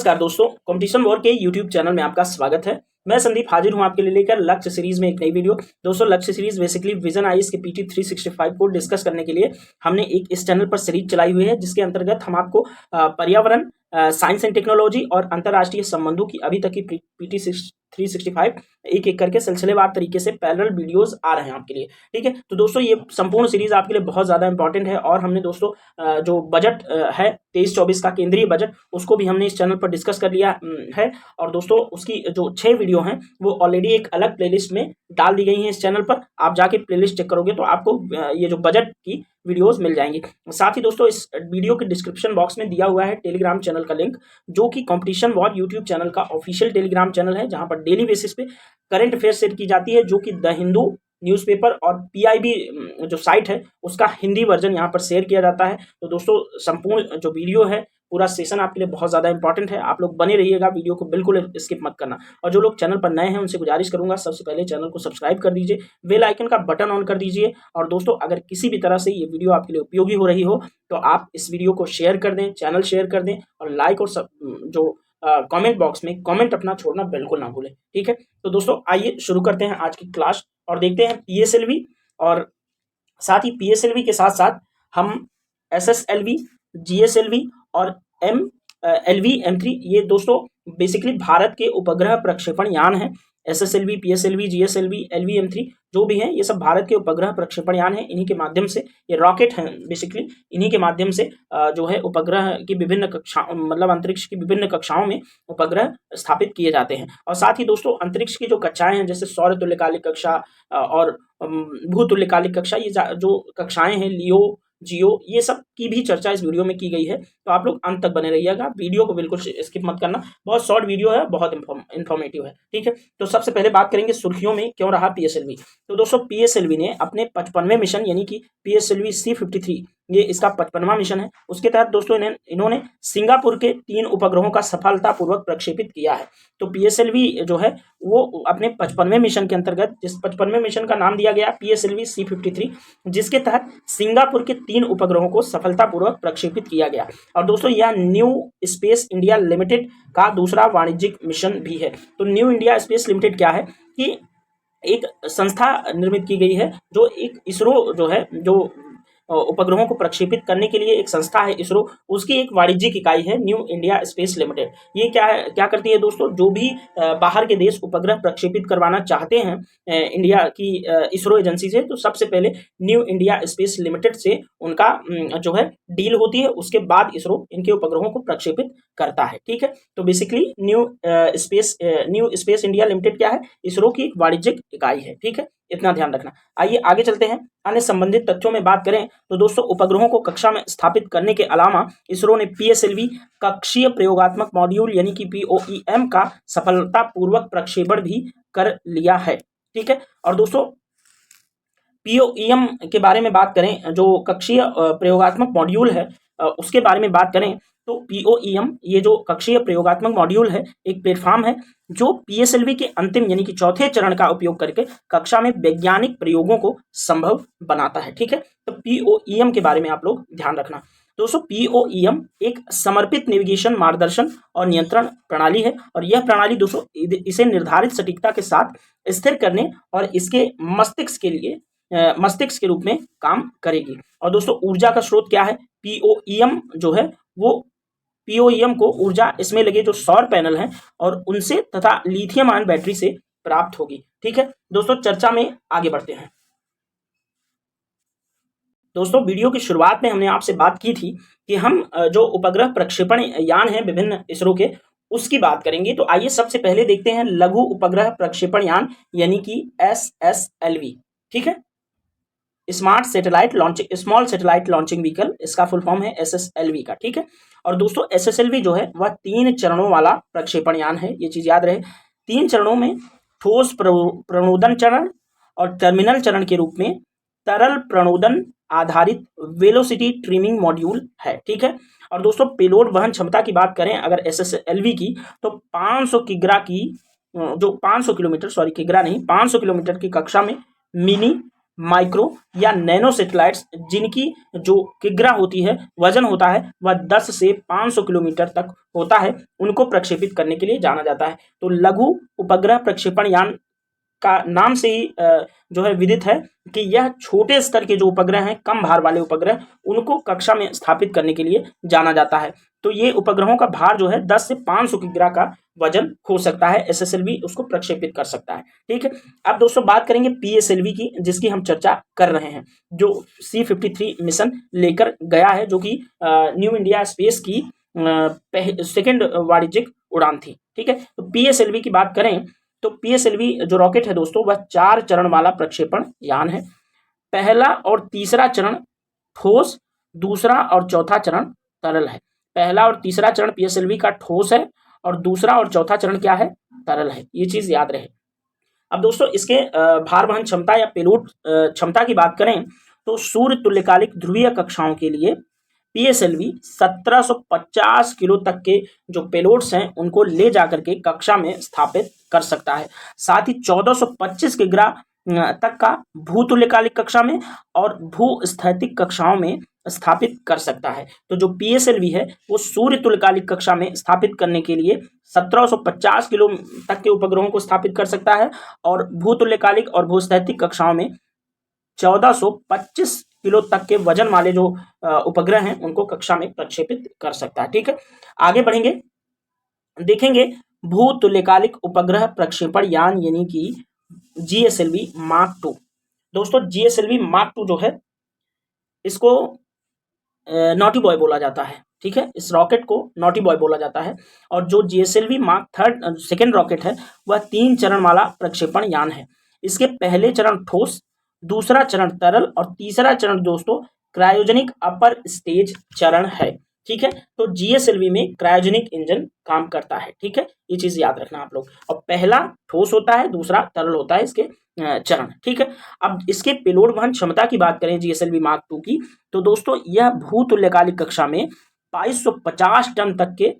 नमस्कार दोस्तों, competition war के यूट्यूब चैनल में आपका स्वागत है। मैं संदीप हाजिर हूं आपके लिए लेकर लक्ष्य सीरीज में एक नई वीडियो। दोस्तों, लक्ष्य सीरीज बेसिकली विजन आईएएस के पीटी 365 को डिस्कस करने के लिए हमने एक इस चैनल पर सीरीज चलाई हुई है, जिसके अंतर्गत हम आपको पर्यावरण, साइंस एंड टेक्नोलॉजी और अंतर्राष्ट्रीय संबंधों की अभी तक की पीटी 365 एक एक करके सिलसिलेवार तरीके से पैरेलल वीडियोस आ रहे हैं आपके लिए। ठीक है, तो दोस्तों ये संपूर्ण सीरीज आपके लिए बहुत ज़्यादा इंपॉर्टेंट है। और हमने दोस्तों जो बजट है 23-24 का केंद्रीय बजट, उसको भी हमने इस चैनल पर डिस्कस कर लिया है। और दोस्तों उसकी जो 6 वीडियो हैं वो ऑलरेडी एक अलग प्लेलिस्ट में डाल दी गई हैं इस चैनल पर। आप जाके प्लेलिस्ट चेक करोगे तो आपको ये जो बजट की वीडियोस मिल जाएंगी। साथ ही दोस्तों इस वीडियो के डिस्क्रिप्शन बॉक्स में दिया हुआ है टेलीग्राम चैनल का लिंक, जो कि कंपटीशन वॉर यूट्यूब चैनल का ऑफिशियल टेलीग्राम चैनल है, जहां पर डेली बेसिस पे करंट अफेयर्स शेयर की जाती है, जो कि द हिंदू न्यूज़पेपर और पीआईबी जो साइट है उसका हिंदी वर्जन यहाँ पर शेयर किया जाता है। तो दोस्तों संपूर्ण जो वीडियो है, पूरा सेशन आपके लिए बहुत ज़्यादा इंपॉर्टेंट है। आप लोग बने रहिएगा, वीडियो को बिल्कुल स्किप मत करना। और जो लोग चैनल पर नए हैं उनसे गुजारिश करूंगा, सबसे पहले चैनल को सब्सक्राइब कर दीजिए, बेल आइकन का बटन ऑन कर दीजिए। और दोस्तों अगर किसी भी तरह से ये वीडियो आपके लिए उपयोगी हो रही हो तो आप इस वीडियो को शेयर कर दें, चैनल शेयर कर दें, और लाइक और जो कमेंट बॉक्स में कमेंट अपना छोड़ना बिल्कुल ना भूलें। ठीक है, तो दोस्तों आइए शुरू करते हैं आज की क्लास और देखते हैं पीएसएलवी, और साथ ही पीएसएलवी के साथ साथ हम एसएसएलवी, जीएसएलवी और एलवी M3, ये दोस्तों बेसिकली भारत के उपग्रह प्रक्षेपण यान हैं। SSLV, PSLV, GSLV, LV M3 जो भी हैं, ये सब भारत के उपग्रह प्रक्षेपण यान हैं। इन्हीं के माध्यम से, ये रॉकेट हैं बेसिकली, इन्हीं के माध्यम से जो है उपग्रह की विभिन्न कक्षा, मतलब अंतरिक्ष की विभिन्न कक्षाओं में उपग्रह स्थापित किए जाते हैं। और साथ ही दोस्तों अंतरिक्ष की जो कक्षाएं हैं, जैसे सौर तुल्यकालिक कक्षा और भूतुल्यकालिक कक्षा, ये जो कक्षाएं हैं, लियो, जियो, ये सब की भी चर्चा इस वीडियो में की गई है। तो आप लोग अंत तक बने रहिएगा, वीडियो को बिल्कुल स्किप मत करना। बहुत शॉर्ट वीडियो है, बहुत इंफॉर्मेटिव है। ठीक है, तो सबसे पहले बात करेंगे सुर्खियों में क्यों रहा पीएसएलवी। तो दोस्तों पीएसएलवी ने अपने 55वें मिशन, यानी कि पीएसएलवी C-53, ये इसका 55वां मिशन है। उसके तहत दोस्तों इन्होंने सिंगापुर के 3 उपग्रहों का सफलतापूर्वक प्रक्षेपित किया है। तो पीएसएलवी जो है वो अपने 55वें मिशन के अंतर्गत, जिस 55वें मिशन का नाम दिया गया पीएसएलवी C-53, जिसके तहत सिंगापुर के 3 उपग्रहों को सफलतापूर्वक प्रक्षेपित किया गया। और दोस्तों यह न्यू स्पेस इंडिया लिमिटेड का दूसरा वाणिज्यिक मिशन भी है। तो न्यू इंडिया स्पेस लिमिटेड क्या है कि एक संस्था निर्मित की गई है, जो एक इसरो जो है, जो उपग्रहों को प्रक्षेपित करने के लिए एक संस्था है इसरो, उसकी एक वाणिज्यिक इकाई है न्यू इंडिया स्पेस लिमिटेड। ये क्या करती है दोस्तों, जो भी बाहर के देश उपग्रह प्रक्षेपित करवाना चाहते हैं इंडिया की इसरो एजेंसी से, तो सबसे पहले न्यू इंडिया स्पेस लिमिटेड से उनका जो है डील होती है। उसके बाद इसरो इनके उपग्रहों को प्रक्षेपित करता है। ठीक है, तो basically new space India limited क्या है, इसरो की एक वाणिज्यिक इकाई है। ठीक है, इतना ध्यान रखना। आइए आगे चलते हैं। अन्य संबंधित तथ्यों में बात करें तो दोस्तों उपग्रहों को कक्षा में स्थापित करने के अलावा इसरो ने पीएसएलवी कक्षीय प्रयोगात्मक मॉड्यूल, यानी कि POEM का सफलतापूर्वक प्रक्षेपण भी कर लिया है। ठीक है, और दोस्तों POEM के बारे में बात करें, जो कक्षीय प्रयोगात्मक मॉड्यूल है उसके बारे में बात करें तो POEM, ये जो कक्षीय प्रयोगात्मक मॉड्यूल है, एक प्लेटफॉर्म है जो पीएसएलवी के अंतिम, यानी कि चौथे चरण का उपयोग करके कक्षा में वैज्ञानिक प्रयोगों को संभव बनाता है। ठीक है, तो POEM के बारे में आप लोग ध्यान रखना। दोस्तों POEM एक समर्पित नेविगेशन, मार्गदर्शन और नियंत्रण प्रणाली है, और यह प्रणाली दोस्तों इसे निर्धारित सटीकता के साथ स्थिर करने और इसके मस्तिष्क के रूप में काम करेगी। और दोस्तों ऊर्जा का स्रोत क्या है, POEM जो है वो POEM को ऊर्जा इसमें लगे जो सौर पैनल हैं और उनसे तथा लिथियम आयन बैटरी से प्राप्त होगी। ठीक है दोस्तों, चर्चा में आगे बढ़ते हैं। दोस्तों वीडियो की शुरुआत में हमने आपसे बात की थी कि हम जो उपग्रह प्रक्षेपण यान हैं विभिन्न इसरो के, उसकी बात करेंगे। तो आइए सबसे पहले देखते हैं लघु उपग्रह प्रक्षेपण यान, यानी कि SSLV। ठीक है, स्मॉल सैटेलाइट लॉन्चिंग व्हीकल, इसका फुल फॉर्म है SSLV का। ठीक है, और दोस्तों SSLV जो है वह 3 चरणों वाला प्रक्षेपण यान है, ये चीज याद रहे। 3 चरणों में ठोस प्रणोदन चरण और टर्मिनल चरण के रूप में तरल प्रणोदन आधारित वेलोसिटी ट्रिमिंग मॉड्यूल है। ठीक है, और दोस्तों पेलोड वहन क्षमता की बात करें अगर SSLV की, तो 500 किलोमीटर की कक्षा में मिनी माइक्रो या नैनो सैटेलाइट्स जिनकी जो किग्रा होती है, वजन होता है वह 10 से 500 किलोमीटर तक होता है, उनको प्रक्षेपित करने के लिए जाना जाता है। तो लघु उपग्रह प्रक्षेपण यान का नाम से ही जो है विदित है कि यह छोटे स्तर के जो उपग्रह हैं, कम भार वाले उपग्रह, उनको कक्षा में स्थापित करने के लिए जाना जाता है। तो ये उपग्रहों का भार जो है 10 से 500 किग्रा का वजन हो सकता है, एसएसएलवी उसको प्रक्षेपित कर सकता है। ठीक है, अब दोस्तों बात करेंगे पीएसएलवी की, जिसकी हम चर्चा कर रहे हैं, जो C-53 मिशन लेकर गया है, जो कि न्यू इंडिया स्पेस की सेकेंड वाणिज्यिक उड़ान थी। ठीक है, तो पीएसएलवी की बात करें तो पीएसएलवी जो रॉकेट है दोस्तों, वह 4 चरण वाला प्रक्षेपण यान है। पहला और तीसरा चरण ठोस, दूसरा और चौथा चरण तरल है। पहला और तीसरा चरण पीएसएलवी का ठोस है और दूसरा और चौथा चरण क्या है, तरल है। ये चीज याद रहे। अब दोस्तों इसके भार वहन क्षमता या पेलोड क्षमता की बात करें तो सूर्य तुल्यकालिक ध्रुवीय कक्षाओं के लिए पीएसएलवी 1750 किलो तक के जो पेलोड्स हैं उनको ले जाकर के कक्षा में स्थापित कर सकता है। साथ ही 1425 किग्रा तक का भूतुल्यकालिक कक्षा में और भूस्थैतिक कक्षाओं में स्थापित कर सकता है। तो जो पीएसएलवी है वो सूर्य तुल्यकालिक कक्षा में स्थापित करने के लिए 1750 किलो तक के उपग्रहों को स्थापित कर सकता है और भूतुल्यकालिक और भूस्थैतिक कक्षाओं में 1425 किलो तक के वजन वाले जो उपग्रह हैं उनको कक्षा में प्रक्षेपित कर सकता है। ठीक है, आगे बढ़ेंगे, देखेंगे भूतुल्यकालिक उपग्रह प्रक्षेपण यान यानी कि जीएसएलवी मार्क 2। दोस्तों जीएसएलवी मार्क 2 जो है इसको नॉटी बॉय बोला जाता है। ठीक है, इस रॉकेट को नॉटी बॉय बोला जाता है। और जो जीएसएलवी मार्क 3 सेकेंड रॉकेट है वह 3 चरण वाला प्रक्षेपण यान है। इसके पहले चरण ठोस, दूसरा चरण तरल और तीसरा चरण दोस्तों क्रायोजेनिक अपर स्टेज चरण है। ठीक है, तो जीएसएलवी में क्रायोजेनिक इंजन काम करता है। ठीक है, ये चीज याद रखना आप लोग। और पहला ठोस होता है, दूसरा तरल होता है इसके चरण। ठीक है, अब इसके पेलोड वहन क्षमता की बात करें जीएसएलवी मार्क 2 की, तो दोस्तों यह भूतुल्यकालिक कक्षा में 2250 टन तक के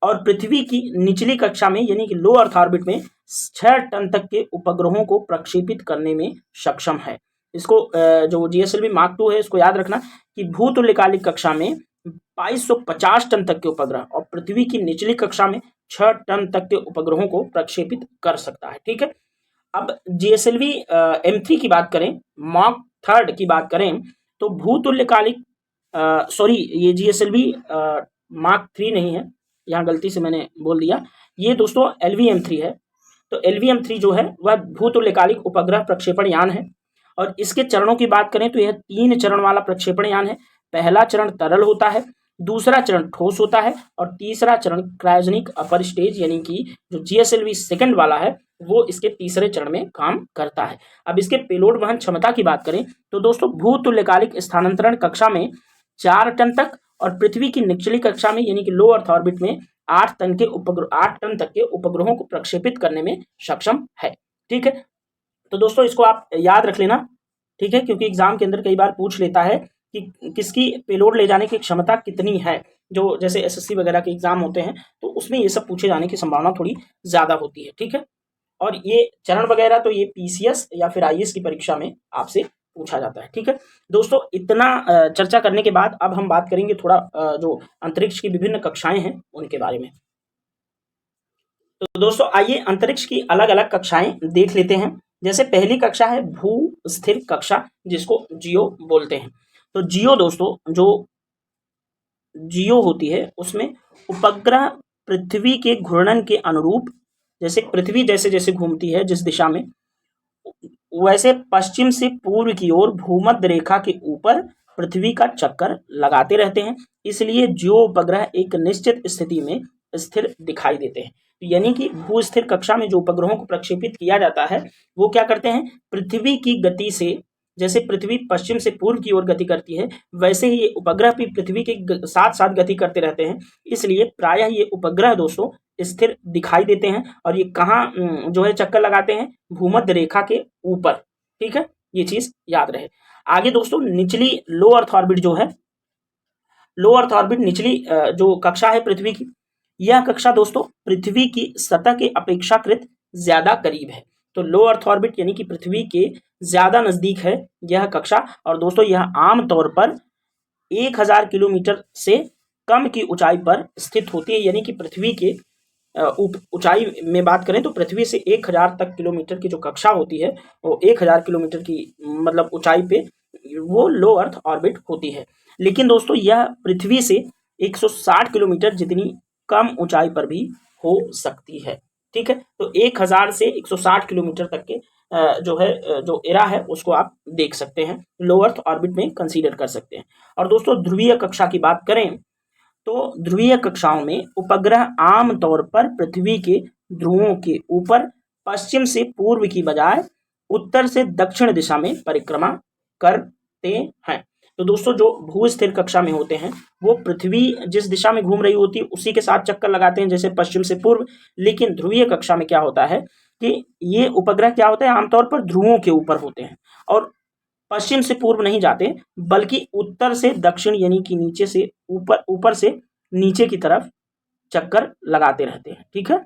और पृथ्वी की निचली कक्षा में यानी कि लो अर्थ ऑर्बिट में 6 टन तक के उपग्रहों को प्रक्षेपित करने में सक्षम है। इसको जो जीएसएलवी मार्क 2 है इसको याद रखना कि भूतुल्यकालिक कक्षा में 2250 टन तक के उपग्रह और पृथ्वी की निचली कक्षा में 6 टन तक के उपग्रहों को प्रक्षेपित कर सकता है। ठीक है, अब जीएसएलवी M3 की बात करें, मार्क 3 की बात करें तो भूतुल्यकालिक ये जीएसएलवी मार्क 3 नहीं है, यहाँ गलती से मैंने बोल दिया, ये दोस्तों LVM3 है। तो LVM3 जो है वह भूतुल्यकालिक उपग्रह प्रक्षेपण यान है और इसके चरणों की बात करें तो यह 3 चरण वाला प्रक्षेपण यान है। पहला चरण तरल होता है, दूसरा चरण ठोस होता है और तीसरा चरण क्रायोजेनिक अपर स्टेज यानी कि जो जीएसएलवी सेकंड वाला है वो इसके तीसरे चरण में काम करता है। अब इसके पेलोड वहन क्षमता की बात करें तो दोस्तों भूतुल्यकालिक स्थानांतरण कक्षा में 4 टन तक और पृथ्वी की निचली कक्षा में यानी कि लो अर्थ ऑर्बिट में 8 टन तक के उपग्रहों को प्रक्षेपित करने में सक्षम है। ठीक है, तो दोस्तों इसको आप याद रख लेना। ठीक है, क्योंकि एग्जाम के अंदर कई बार पूछ लेता है कि किसकी पेलोड ले जाने की क्षमता कितनी है, जो जैसे एसएससी वगैरह के एग्जाम होते हैं तो उसमें ये सब पूछे जाने की संभावना थोड़ी ज्यादा होती है। ठीक है, और ये चरण वगैरह तो ये पीसीएस या फिर आईएएस की परीक्षा में आपसे पूछा जाता है। ठीक है दोस्तों, इतना चर्चा करने के बाद अब हम बात करेंगे थोड़ा जो अंतरिक्ष की विभिन्न कक्षाएं हैं उनके बारे में। तो दोस्तों आइए अंतरिक्ष की अलग अलग कक्षाएं देख लेते हैं। जैसे पहली कक्षा है भू स्थिर कक्षा, जिसको जियो बोलते हैं। तो जियो दोस्तों, जो जियो होती है उसमें उपग्रह पृथ्वी के घूर्णन के अनुरूप, जैसे पृथ्वी जैसे जैसे घूमती है जिस दिशा में, वैसे पश्चिम से पूर्व की ओर भूमध्य रेखा के ऊपर पृथ्वी का चक्कर लगाते रहते हैं। इसलिए जियो उपग्रह एक निश्चित स्थिति में स्थिर दिखाई देते हैं। यानी कि भू स्थिर कक्षा में जो उपग्रहों को प्रक्षेपित किया जाता है वो क्या करते हैं, पृथ्वी की गति से, जैसे पृथ्वी पश्चिम से पूर्व की ओर गति करती है वैसे ही ये उपग्रह भी पृथ्वी के साथ साथ गति करते रहते हैं। इसलिए प्रायः ये उपग्रह दोस्तों स्थिर दिखाई देते हैं और ये कहाँ जो है चक्कर लगाते हैं, भूमध्य रेखा के ऊपर। ठीक है, ये चीज याद रहे। आगे दोस्तों निचली लो अर्थ ऑर्बिट जो है, लो अर्थ ऑर्बिट निचली जो कक्षा है पृथ्वी की, यह कक्षा दोस्तों पृथ्वी की सतह के अपेक्षाकृत ज्यादा करीब है। तो लो अर्थ ऑर्बिट यानी कि पृथ्वी के ज़्यादा नज़दीक है यह कक्षा। और दोस्तों यह आमतौर पर 1000 किलोमीटर से कम की ऊंचाई पर स्थित होती है, यानी कि पृथ्वी के ऊंचाई में बात करें तो पृथ्वी से 1000 तक किलोमीटर की जो कक्षा होती है वो 1000 किलोमीटर की मतलब ऊंचाई पे वो लो अर्थ ऑर्बिट होती है। लेकिन दोस्तों यह पृथ्वी से 160 किलोमीटर जितनी कम ऊंचाई पर भी हो सकती है। ठीक है, तो 1000 से 160 किलोमीटर तक के जो है जो एरा है उसको आप देख सकते हैं, लो अर्थ ऑर्बिट में कंसीडर कर सकते हैं। और दोस्तों ध्रुवीय कक्षा की बात करें तो ध्रुवीय कक्षाओं में उपग्रह आमतौर पर पृथ्वी के ध्रुवों के ऊपर पश्चिम से पूर्व की बजाय उत्तर से दक्षिण दिशा में परिक्रमा करते हैं। तो दोस्तों जो भू स्थिर कक्षा में होते हैं वो पृथ्वी जिस दिशा में घूम रही होती है उसी के साथ चक्कर लगाते हैं, जैसे पश्चिम से पूर्व। लेकिन ध्रुवीय कक्षा में क्या होता है कि ये उपग्रह क्या होते हैं, आमतौर पर ध्रुवों के ऊपर होते हैं और पश्चिम से पूर्व नहीं जाते बल्कि उत्तर से दक्षिण यानी कि नीचे से ऊपर, ऊपर से नीचे की तरफ चक्कर लगाते रहते हैं। ठीक है,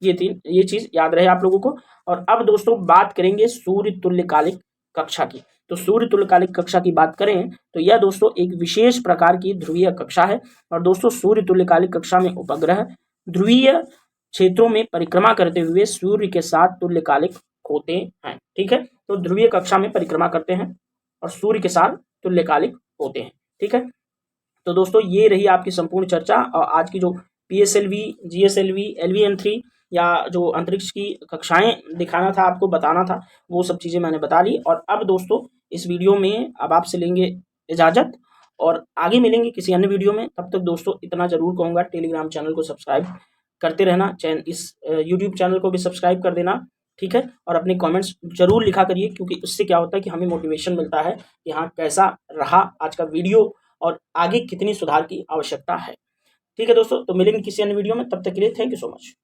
ये चीज याद रहे आप लोगों को। और अब दोस्तों बात करेंगे सूर्य तुल्यकालिक कक्षा की। तो सूर्य तुल्यकालिक कक्षा की बात करें तो यह दोस्तों एक विशेष प्रकार की ध्रुवीय कक्षा है। और दोस्तों सूर्य तुल्यकालिक कक्षा में उपग्रह ध्रुवीय क्षेत्रों में परिक्रमा करते हुए सूर्य के साथ तुल्यकालिक होते हैं। ठीक है, तो ध्रुवीय कक्षा में परिक्रमा करते हैं और सूर्य के साथ तुल्यकालिक होते हैं। ठीक है, तो दोस्तों ये रही आपकी संपूर्ण चर्चा। और आज की जो PSLV, GSLV, LVM3 या जो अंतरिक्ष की कक्षाएं दिखाना था, आपको बताना था, वो सब चीज़ें मैंने बता ली। और अब दोस्तों इस वीडियो में अब आपसे लेंगे इजाज़त और आगे मिलेंगे किसी अन्य वीडियो में। तब तक दोस्तों इतना ज़रूर कहूँगा, टेलीग्राम चैनल को सब्सक्राइब करते रहना, इस यूट्यूब चैनल को भी सब्सक्राइब कर देना। ठीक है, और अपने कमेंट्स जरूर लिखा करिए, क्योंकि उससे क्या होता है कि हमें मोटिवेशन मिलता है कि हाँ कैसा रहा आज का वीडियो और आगे कितनी सुधार की आवश्यकता है। ठीक है दोस्तों, तो मिलेंगे किसी अन्य वीडियो में, तब तक के लिए थैंक यू सो मच।